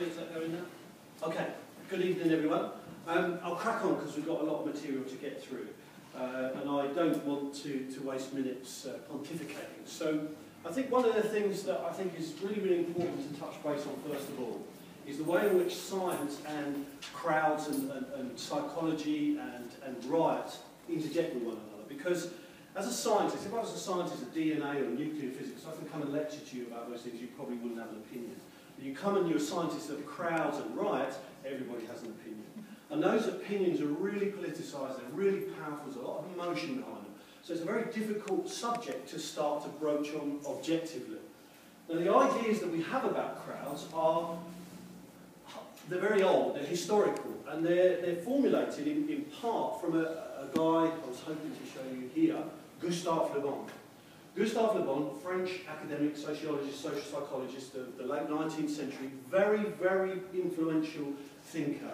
Is that going now? Okay, good evening everyone. I'll crack on because we've got a lot of material to get through. And I don't want to waste minutes pontificating. So I think one of the things that I think is really, really important to touch base on first of all is the way in which science and crowds and psychology and riots interject with one another. Because as a scientist, if I was a scientist of DNA or nuclear physics, I can come and lecture to you about those things, you probably wouldn't have an opinion. But you come and you're a scientist of crowds and riots, everybody has an opinion. And those opinions are really politicised, they're really powerful, there's a lot of emotion behind them. So it's a very difficult subject to start to broach on objectively. Now the ideas that we have about crowds they're very old, they're historical, and they're formulated in part from a guy I was hoping to show you here, Gustave Le Bon. Gustave Le Bon, French academic, sociologist, social psychologist of the late 19th century, very, very influential thinker,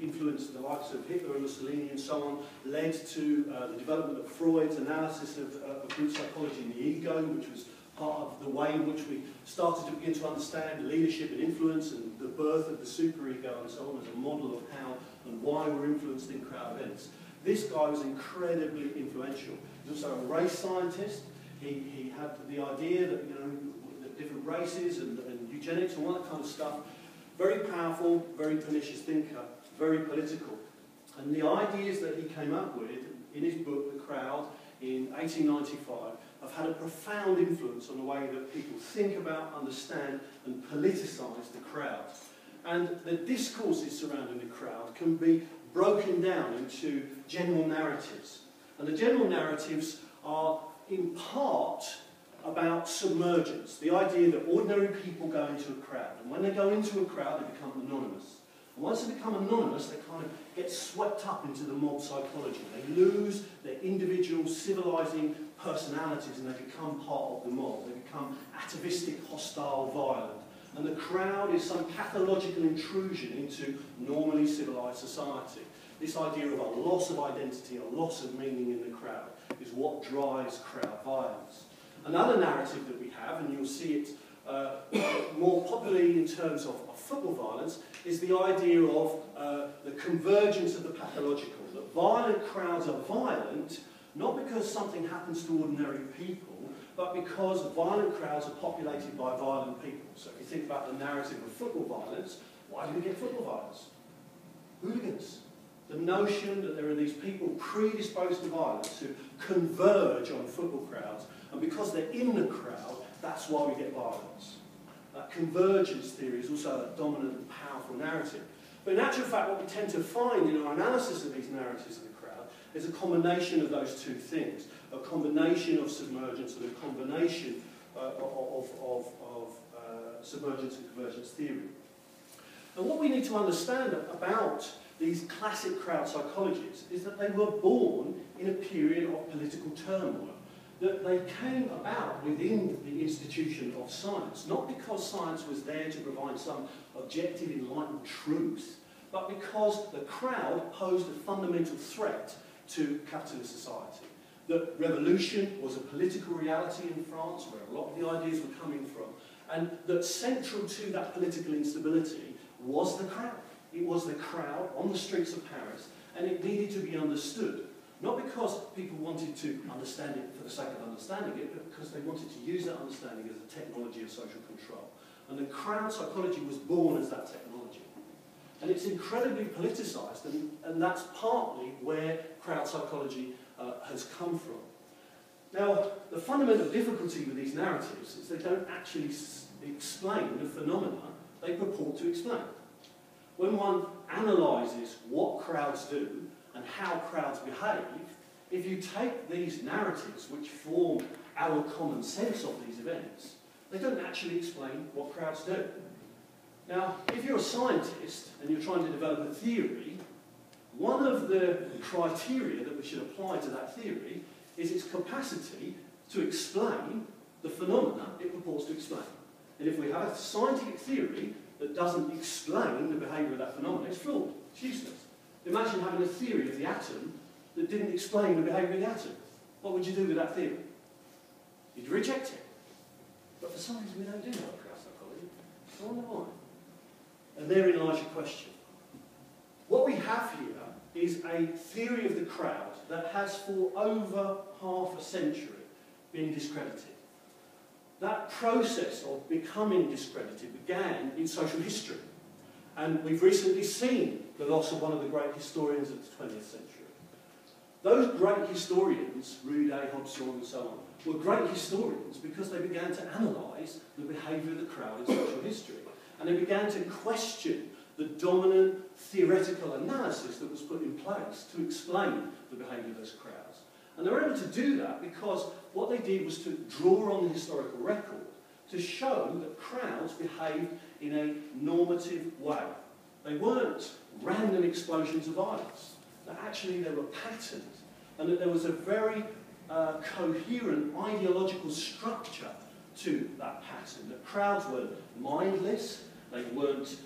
influenced the likes of Hitler and Mussolini and so on, led to the development of Freud's analysis of group psychology and the ego, which was part of the way in which we started to begin to understand leadership and influence and the birth of the superego and so on as a model of how and why we're influenced in crowd events. This guy was incredibly influential. He was also a race scientist. He had the idea that, that different races and eugenics and all that kind of stuff. Very powerful, very pernicious thinker, very political. And the ideas that he came up with in his book, The Crowd, in 1895, have had a profound influence on the way that people think about, understand, and politicise the crowd. And the discourses surrounding the crowd can be broken down into general narratives. And the general narratives are, in part, about submergence, the idea that ordinary people go into a crowd. And when they go into a crowd, they become anonymous. And once they become anonymous, they kind of get swept up into the mob psychology. They lose their individual civilising personalities and they become part of the mob. They become atavistic, hostile, violent. And the crowd is some pathological intrusion into normally civilised society. This idea of a loss of identity, a loss of meaning in the crowd, is what drives crowd violence. Another narrative that we have, and you'll see it more popularly in terms of football violence, is the idea of the convergence of the pathological. That violent crowds are violent, not because something happens to ordinary people, but because violent crowds are populated by violent people. So if you think about the narrative of football violence, why do we get football violence? Hooligans. The notion that there are these people predisposed to violence who converge on football crowds, and because they're in the crowd, that's why we get violence. That convergence theory is also a dominant and powerful narrative. But in actual fact, what we tend to find in our analysis of these narratives of the crowd is a combination of those two things, a combination of submergence and a combination of submergence and convergence theory. And what we need to understand about these classic crowd psychologies is that they were born in a period of political turmoil, that they came about within the institution of science, not because science was there to provide some objective, enlightened truth, but because the crowd posed a fundamental threat to capitalist society. That revolution was a political reality in France, where a lot of the ideas were coming from, and that central to that political instability was the crowd. It was the crowd on the streets of Paris, and it needed to be understood. Not because people wanted to understand it for the sake of understanding it, but because they wanted to use that understanding as a technology of social control. And the crowd psychology was born as that technology. And it's incredibly politicised, and that's partly where crowd psychology has come from. Now, the fundamental difficulty with these narratives is they don't actually explain the phenomena they purport to explain. When one analyses what crowds do and how crowds behave, if you take these narratives which form our common sense of these events, they don't actually explain what crowds do. Now, if you're a scientist and you're trying to develop a theory, one of the criteria that we should apply to that theory is its capacity to explain the phenomena it purports to explain. And if we have a scientific theory that doesn't explain the behaviour of that phenomenon, it's flawed, it's useless. Imagine having a theory of the atom that didn't explain the behaviour of the atom. What would you do with that theory? You'd reject it. But for some reason we don't do that with crowd psychology. I wonder why. And therein lies your question. What we have here is a theory of the crowd that has for over half a century been discredited. That process of becoming discredited began in social history. And we've recently seen the loss of one of the great historians of the 20th century. Those great historians, Rude, Hobson and so on, were great historians because they began to analyse the behaviour of the crowd in social history. And they began to question the dominant theoretical analysis that was put in place to explain the behaviour of those crowds. And they were able to do that because what they did was to draw on the historical record to show that crowds behaved in a normative way. They weren't random explosions of violence, that actually there were patterns, and that there was a very coherent ideological structure to that pattern, that crowds weren't mindless, they weren't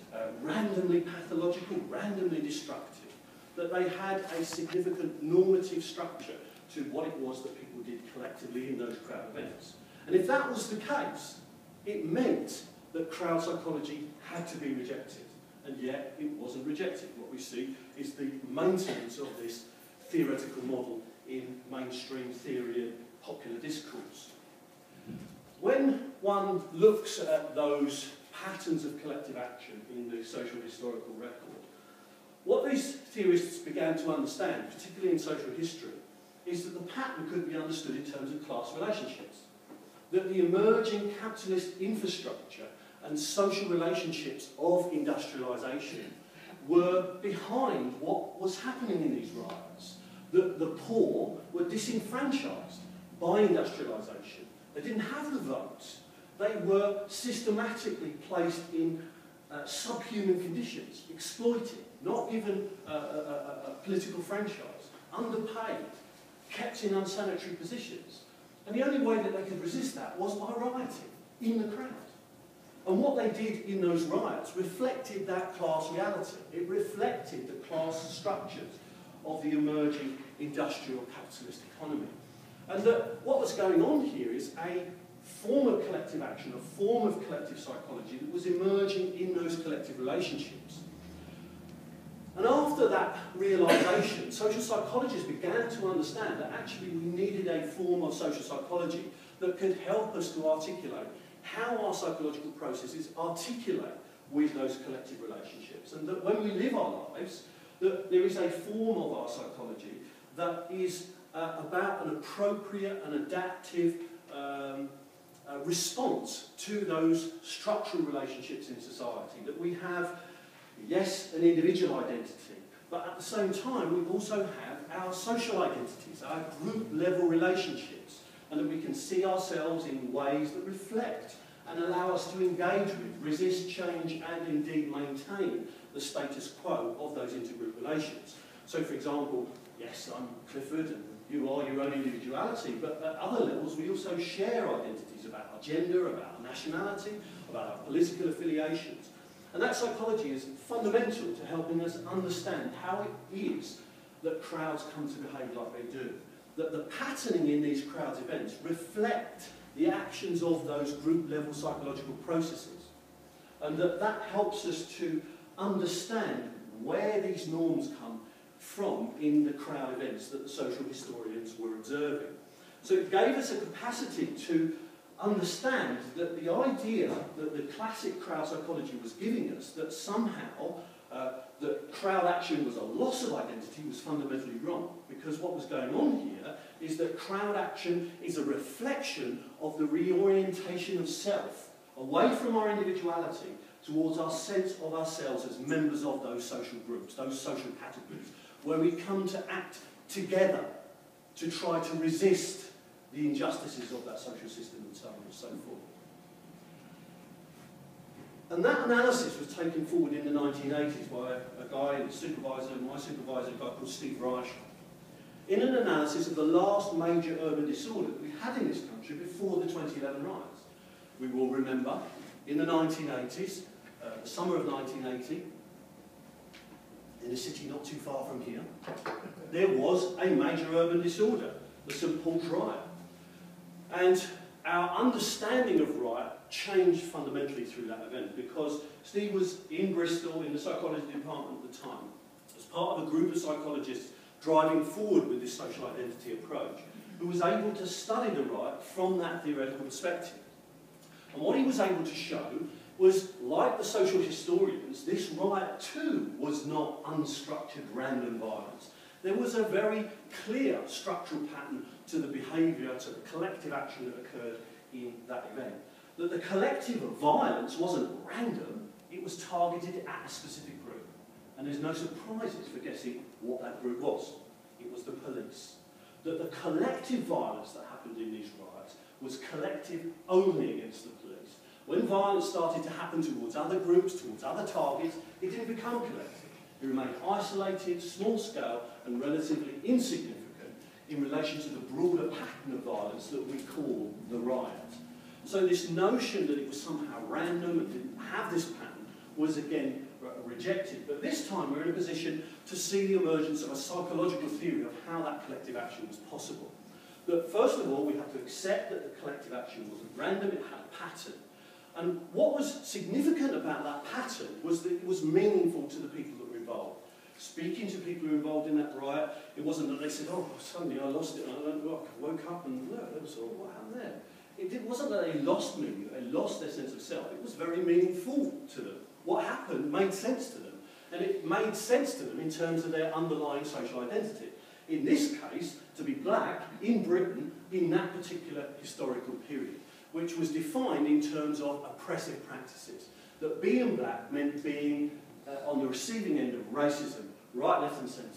randomly pathological, randomly destructive, that they had a significant normative structure to what it was that people did collectively in those crowd events. And if that was the case, it meant that crowd psychology had to be rejected. And yet it wasn't rejected. What we see is the maintenance of this theoretical model in mainstream theory and popular discourse. When one looks at those patterns of collective action in the social historical record, what these theorists began to understand, particularly in social history, is that the pattern could be understood in terms of class relationships. That the emerging capitalist infrastructure and social relationships of industrialisation were behind what was happening in these riots. That the poor were disenfranchised by industrialisation. They didn't have the votes. They were systematically placed in subhuman conditions, exploited, not given a political franchise, underpaid, kept in unsanitary positions. And the only way that they could resist that was by rioting in the crowd. And what they did in those riots reflected that class reality. It reflected the class structures of the emerging industrial capitalist economy. And that what was going on here is a form of collective action, a form of collective psychology that was emerging in those collective relationships. And after that realisation, social psychologists began to understand that actually we needed a form of social psychology that could help us to articulate how our psychological processes articulate with those collective relationships. And that when we live our lives, that there is a form of our psychology that is about an appropriate and adaptive response to those structural relationships in society. That we have, yes, an individual identity, but at the same time we also have our social identities, our group level relationships, and that we can see ourselves in ways that reflect and allow us to engage with, resist change, and indeed maintain the status quo of those intergroup relations. So, for example, yes, I'm Clifford and you are your own individuality, but at other levels we also share identities about our gender, about our nationality, about our political affiliations. And that psychology is fundamental to helping us understand how it is that crowds come to behave like they do. That the patterning in these crowds events reflect the actions of those group-level psychological processes. And that helps us to understand where these norms come from in the crowd events that the social historians were observing. So it gave us a capacity to understand that the idea that the classic crowd psychology was giving us, that somehow that crowd action was a loss of identity, was fundamentally wrong. Because what was going on here is that crowd action is a reflection of the reorientation of self, away from our individuality, towards our sense of ourselves as members of those social groups, those social categories, where we come to act together to try to resist the injustices of that social system and so on and so forth. And that analysis was taken forward in the 1980s by a guy, my supervisor, a guy called Steve Reich, in an analysis of the last major urban disorder that we had in this country before the 2011 riots. We will remember, in the 1980s, the summer of 1980, in a city not too far from here, there was a major urban disorder, the St Paul's riot. And our understanding of riot changed fundamentally through that event, because Steve was in Bristol in the psychology department at the time, as part of a group of psychologists driving forward with this social identity approach, who was able to study the riot from that theoretical perspective. And what he was able to show was, like the social historians, this riot too was not unstructured random violence. There was a very clear structural pattern to the behaviour, to the collective action that occurred in that event. That the collective violence wasn't random, it was targeted at a specific group. And there's no surprises for guessing what that group was. It was the police. That the collective violence that happened in these riots was collective only against the police. When violence started to happen towards other groups, towards other targets, it didn't become collective. It remained isolated, small scale, and relatively insignificant in relation to the broader pattern of violence that we call the riot. So this notion that it was somehow random and didn't have this pattern was again rejected. But this time we're in a position to see the emergence of a psychological theory of how that collective action was possible. That first of all, we have to accept that the collective action wasn't random, it had a pattern. And what was significant about that pattern was that it was meaningful to the people that were involved. Speaking to people who were involved in that riot, it wasn't that they said, oh, suddenly I lost it, and I woke up and look, there was all, what happened there? It wasn't that they lost meaning, they lost their sense of self. It was very meaningful to them. What happened made sense to them, and it made sense to them in terms of their underlying social identity. In this case, to be black in Britain in that particular historical period, which was defined in terms of oppressive practices. That being black meant being on the receiving end of racism, right, left and centre.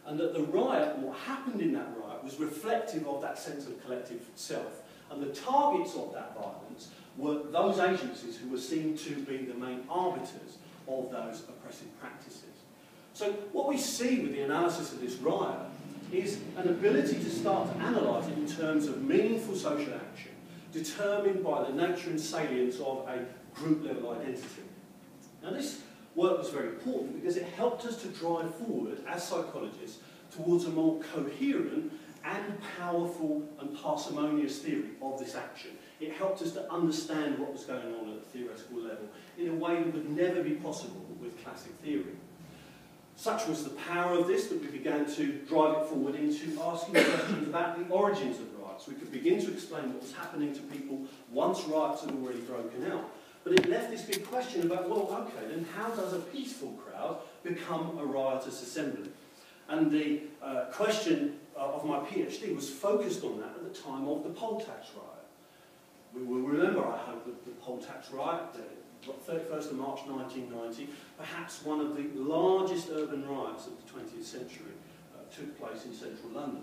And that the riot, what happened in that riot, was reflective of that sense of collective self. And the targets of that violence were those agencies who were seen to be the main arbiters of those oppressive practices. So what we see with the analysis of this riot is an ability to start to analyse it in terms of meaningful social action, determined by the nature and salience of a group-level identity. Now this work was very important because it helped us to drive forward, as psychologists, towards a more coherent and powerful and parsimonious theory of this action. It helped us to understand what was going on at the theoretical level in a way that would never be possible with classic theory. Such was the power of this that we began to drive it forward into asking questions about the origins of riots. We could begin to explain what was happening to people once riots had already broken out. But it left this big question about, well, okay, then how does a peaceful crowd become a riotous assembly? And the question of my PhD was focused on that at the time of the poll tax riot. We will remember, I hope, that the poll tax riot, 31st of March 1990, perhaps one of the largest urban riots of the 20th century, took place in central London.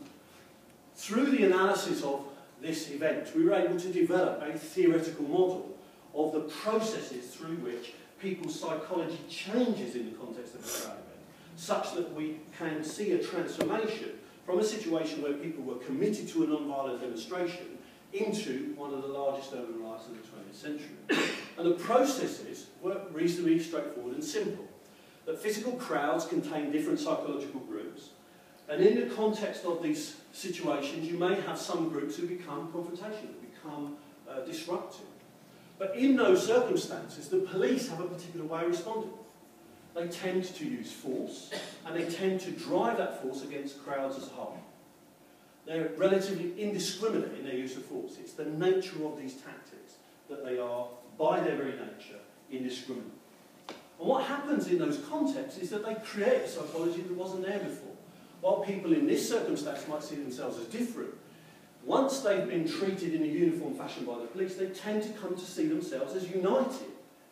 Through the analysis of this event, we were able to develop a theoretical model of the processes through which people's psychology changes in the context of a crowd event, such that we can see a transformation from a situation where people were committed to a non-violent demonstration into one of the largest urban riots of the 20th century. And the processes were reasonably straightforward and simple. That physical crowds contain different psychological groups, and in the context of these situations, you may have some groups who become confrontational, become disruptive. But in those circumstances, the police have a particular way of responding. They tend to use force, and they tend to drive that force against crowds as a whole. They're relatively indiscriminate in their use of force. It's the nature of these tactics that they are, by their very nature, indiscriminate. And what happens in those contexts is that they create a psychology that wasn't there before. While people in this circumstance might see themselves as different, once they've been treated in a uniform fashion by the police, they tend to come to see themselves as united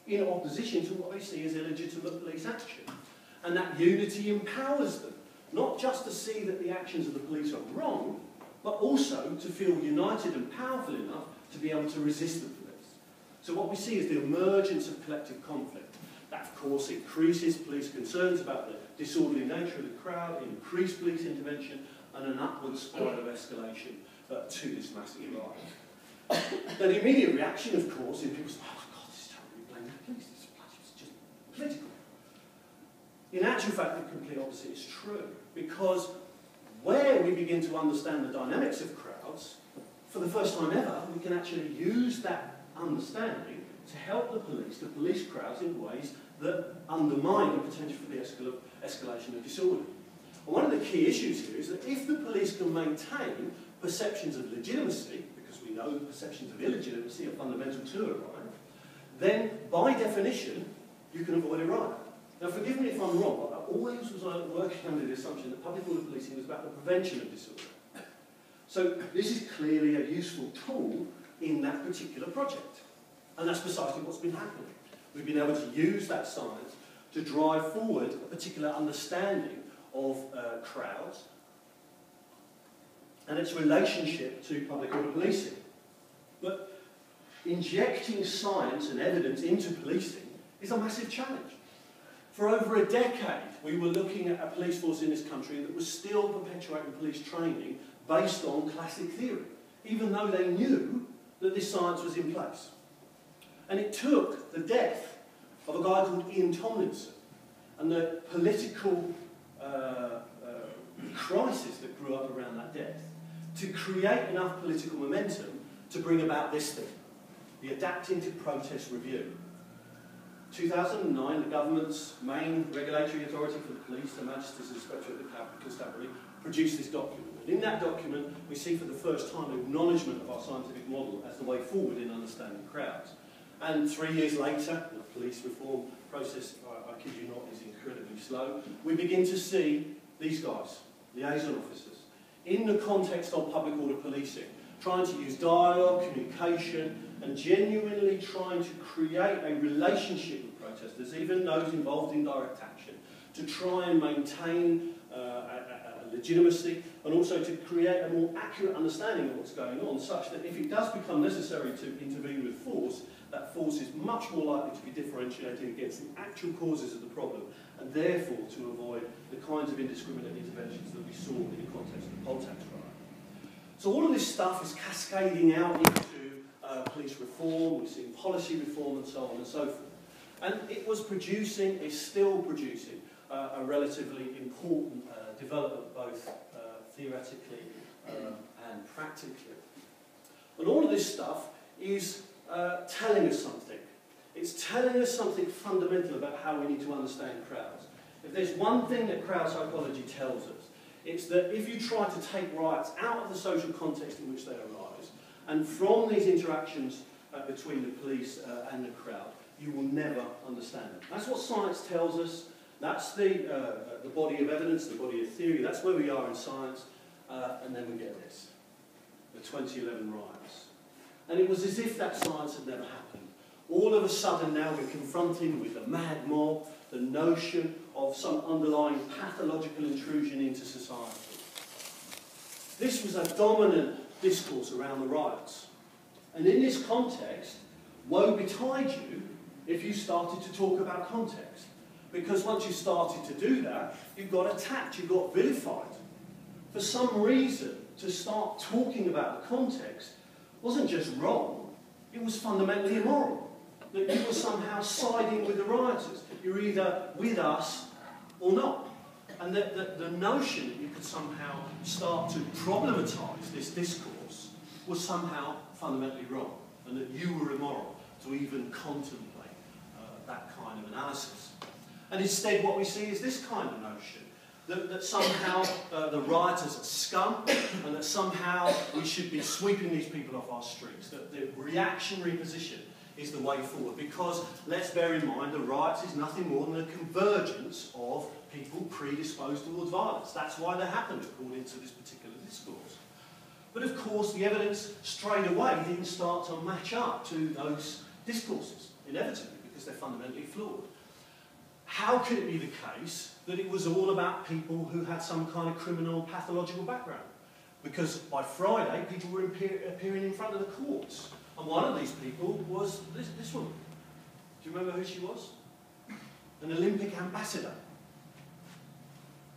in opposition to what they see as illegitimate police action. And that unity empowers them, not just to see that the actions of the police are wrong, but also to feel united and powerful enough to be able to resist the police. So what we see is the emergence of collective conflict. That, of course, increases police concerns about the disorderly nature of the crowd, increased police intervention, and an upward spiral of escalation to this massive riot. Now, the immediate reaction, of course, is people say, oh God, this is terrible, we blame the police, this is just political. In actual fact, the complete opposite is true, because where we begin to understand the dynamics of crowds, for the first time ever, we can actually use that understanding to help the police crowds in ways that undermine the potential for the escalation of disorder. And one of the key issues here is that if the police can maintain perceptions of legitimacy, because we know perceptions of illegitimacy are fundamental to a riot, then by definition, you can avoid a riot. Now forgive me if I'm wrong, but I always was working under the assumption that public order policing was about the prevention of disorder. So this is clearly a useful tool in that particular project. And that's precisely what's been happening. We've been able to use that science to drive forward a particular understanding of crowds and its relationship to public order policing. But injecting science and evidence into policing is a massive challenge. For over a decade, we were looking at a police force in this country that was still perpetuating police training based on classic theory, even though they knew that this science was in place. And it took the death of a guy called Ian Tomlinson and the political crisis that grew up around that death to create enough political momentum to bring about this thing, the Adapting to Protest Review. 2009, the government's main regulatory authority for the police, Her Majesty's Inspectorate of the Constabulary, produced this document. And in that document, we see for the first time an acknowledgement of our scientific model as the way forward in understanding crowds. And 3 years later, the police reform process, I kid you not, is incredibly slow, we begin to see these guys, liaison officers, in the context of public order policing, trying to use dialogue, communication, and genuinely trying to create a relationship with protesters, even those involved in direct action, to try and maintain a legitimacy and also to create a more accurate understanding of what's going on, such that if it does become necessary to intervene with force, that force is much more likely to be differentiated against the actual causes of the problem, and therefore to avoid the kinds of indiscriminate interventions that we saw in the context of the poll tax riot. So all of this stuff is cascading out into police reform, we're seeing policy reform and so on and so forth. And it was producing, is still producing, a relatively important development both theoretically and practically. And all of this stuff is telling us something. It's telling us something fundamental about how we need to understand crowds. If there's one thing that crowd psychology tells us, it's that if you try to take riots out of the social context in which they arise, and from these interactions between the police and the crowd, you will never understand them. That's what science tells us. That's the body of evidence, the body of theory. That's where we are in science. And then we get this, the 2011 riots. And it was as if that science had never happened. All of a sudden now we're confronted with the mad mob, the notion of some underlying pathological intrusion into society. This was a dominant discourse around the riots. And in this context, woe betide you if you started to talk about context. Because once you started to do that, you got attacked, you got vilified. For some reason, to start talking about the context wasn't just wrong, it was fundamentally immoral. That you were somehow siding with the rioters. You're either with us or not. And the notion that you could somehow start to problematise this discourse was somehow fundamentally wrong, and that you were immoral to even contemplate that kind of analysis. And instead what we see is this kind of notion, that somehow the rioters are scum, and that somehow we should be sweeping these people off our streets, that the reactionary position is the way forward. Because, let's bear in mind, the riots is nothing more than a convergence of people predisposed towards violence. That's why they happened, according to this particular discourse. But of course, the evidence straight away didn't start to match up to those discourses, inevitably, because they're fundamentally flawed. How could it be the case that it was all about people who had some kind of criminal pathological background? Because by Friday, people were appearing in front of the courts. And one of these people was this woman. Do you remember who she was? An Olympic ambassador.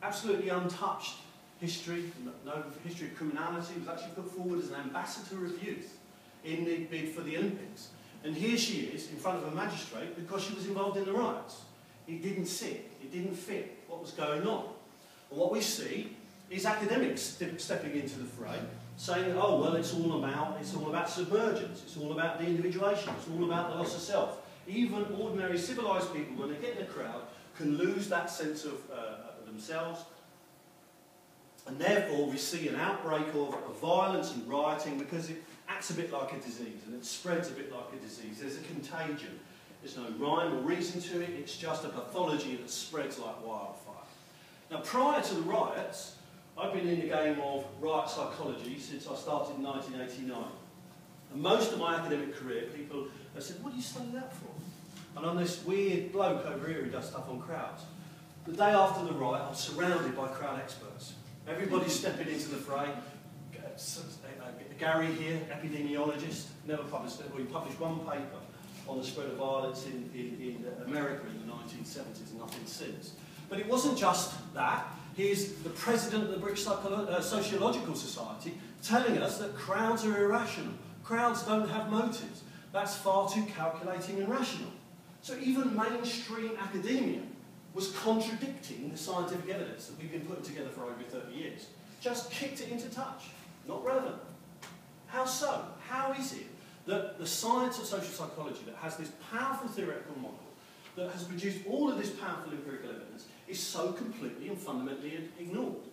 Absolutely untouched history, no history of criminality, was actually put forward as an ambassador of youth in the bid for the Olympics. And here she is in front of a magistrate because she was involved in the riots. It didn't sit, it didn't fit what was going on. And what we see is academics stepping into the fray saying, oh, well, it's all about submergence, it's all about de-individuation, it's all about the loss of self. Even ordinary civilised people, when they get in a crowd, can lose that sense of themselves. And therefore, we see an outbreak of violence and rioting because it acts a bit like a disease and it spreads a bit like a disease. There's a contagion. There's no rhyme or reason to it. It's just a pathology that spreads like wildfire. Now, prior to the riots, I've been in the game of riot psychology since I started in 1989. And most of my academic career, people have said, what do you study that for? And I'm this weird bloke over here who does stuff on crowds. The day after the riot, I'm surrounded by crowd experts. Everybody's stepping into the fray. Gary here, epidemiologist, never published, well, he published one paper on the spread of violence in America in the 1970s and nothing since. But it wasn't just that. Here's the president of the British Sociological Society telling us that crowds are irrational. Crowds don't have motives. That's far too calculating and rational. So even mainstream academia was contradicting the scientific evidence that we've been putting together for over 30 years. Just kicked it into touch. Not relevant. How so? How is it that the science of social psychology that has this powerful theoretical model, that has produced all of this powerful empirical evidence, is so completely and fundamentally ignored?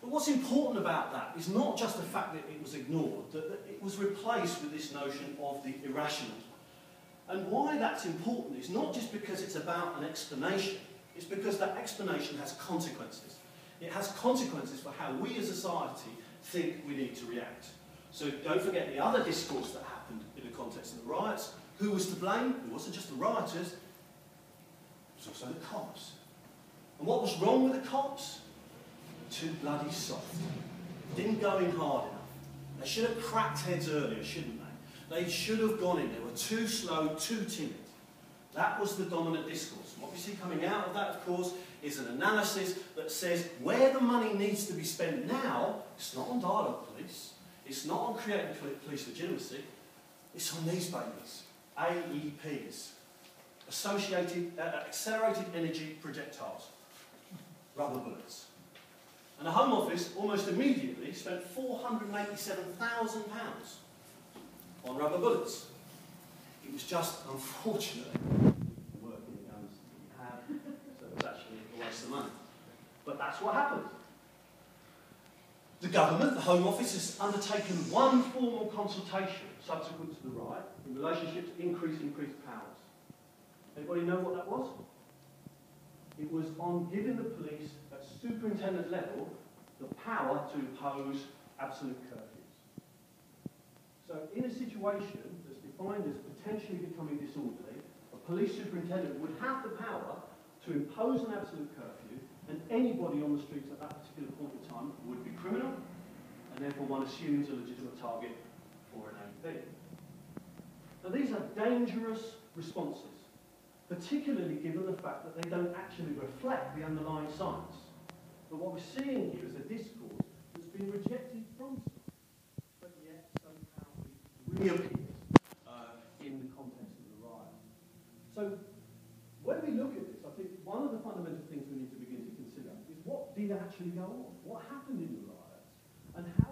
But what's important about that is not just the fact that it was ignored, that it was replaced with this notion of the irrational. And why that's important is not just because it's about an explanation, it's because that explanation has consequences. It has consequences for how we as a society think we need to react. So don't forget the other discourse that happened in the context of the riots. Who was to blame? It wasn't just the rioters, it was also the cops. And what was wrong with the cops? Too bloody soft. Didn't go in hard enough. They should have cracked heads earlier, shouldn't they? They should have gone in. They were too slow, too timid. That was the dominant discourse. And what we see coming out of that, of course, is an analysis that says where the money needs to be spent now, it's not on dialogue police, it's not on creating police legitimacy, it's on these babies, AEPs, accelerated energy projectiles, rubber bullets. And the Home Office almost immediately spent £487,000 on rubber bullets. It was just, unfortunately, the working guns that we had, so it was actually a waste of money. But that's what happened. The government, the Home Office, has undertaken one formal consultation subsequent to the riot in relationship to increased powers. Anybody know what that was? It was on giving the police at superintendent level the power to impose absolute curfews. So in a situation that's defined as potentially becoming disorderly, a police superintendent would have the power to impose an absolute curfew, and anybody on the streets at that particular point in time would be criminal, and therefore one assumes a legitimate target for an AP. Now these are dangerous responses, particularly given the fact that they don't actually reflect the underlying science. But what we're seeing here is a discourse that's been rejected from science, but yet somehow it reappears in the context of the riot. So when we look at this, I think one of the fundamental things we need to begin to consider is what did actually go on? What happened in the riots? And how